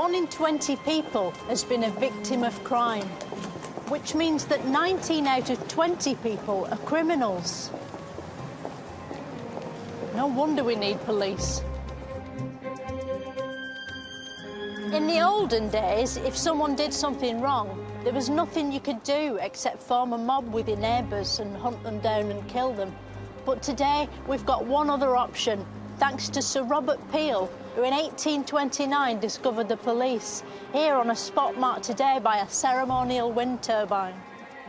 1 in 20 people has been a victim of crime, which means that 19 out of 20 people are criminals. No wonder we need police. In the olden days, if someone did something wrong, there was nothing you could do except form a mob with your neighbours and hunt them down and kill them. But today, we've got one other option, thanks to Sir Robert Peel, who in 1829 discovered the police, here on a spot marked today by a ceremonial wind turbine.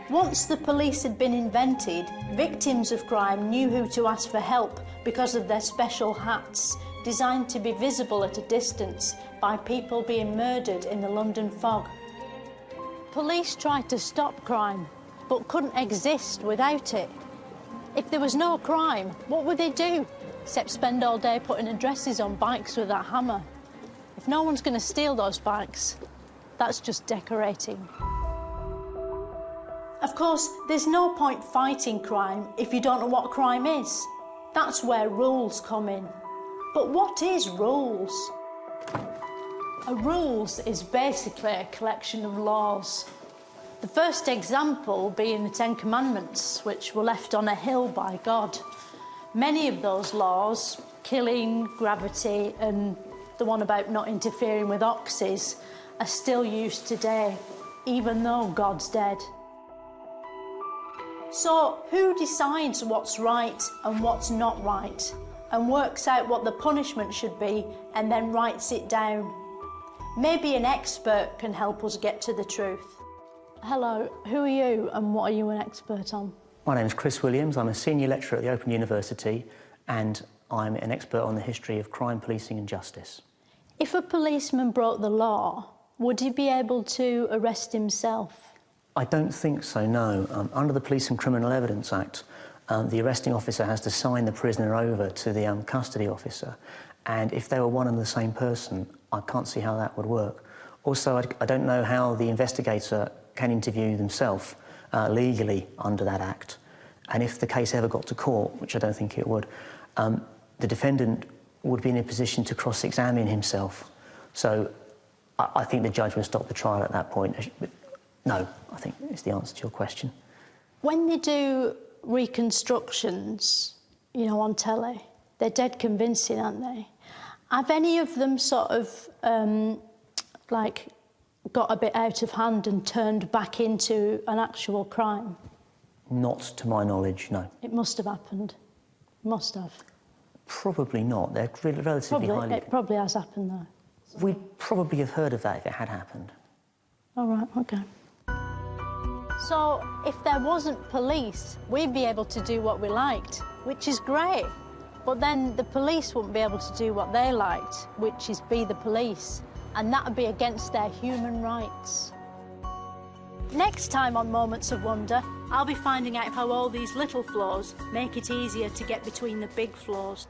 Once the police had been invented, victims of crime knew who to ask for help because of their special hats, designed to be visible at a distance by people being murdered in the London fog. Police tried to stop crime, but couldn't exist without it. If there was no crime, what would they do? Except spend all day putting addresses on bikes with that hammer. If no one's going to steal those bikes, that's just decorating. Of course, there's no point fighting crime if you don't know what crime is. That's where rules come in. But what is rules? A rules is basically a collection of laws. The first example being the Ten Commandments, which were left on a hill by God. Many of those laws, killing, gravity, and the one about not interfering with oxes, are still used today, even though God's dead. So, who decides what's right and what's not right, and works out what the punishment should be, and then writes it down? Maybe an expert can help us get to the truth. Hello, who are you and what are you an expert on? My name is Chris Williams. I'm a senior lecturer at the Open University and I'm an expert on the history of crime, policing and justice. If a policeman broke the law, would he be able to arrest himself? I don't think so, no. Under the Police and Criminal Evidence Act, the arresting officer has to sign the prisoner over to the custody officer, and if they were one and the same person, I can't see how that would work. Also, I don't know how the investigator can interview themselves legally under that act. And if the case ever got to court, which I don't think it would, the defendant would be in a position to cross-examine himself. So I think the judge would stop the trial at that point. But no, I think is the answer to your question. When they do reconstructions, you know, on telly, they're dead convincing, aren't they? Have any of them sort of, like, got a bit out of hand and turned back into an actual crime? Not to my knowledge, no. It must have happened. Must have. Probably not. They're relatively highly... It probably has happened, though. We'd probably have heard of that if it had happened. All right, OK. So, if there wasn't police, we'd be able to do what we liked, which is great. But then the police wouldn't be able to do what they liked, which is be the police. And that would be against their human rights. Next time on Moments of Wonder, I'll be finding out how all these little flaws make it easier to get between the big flaws.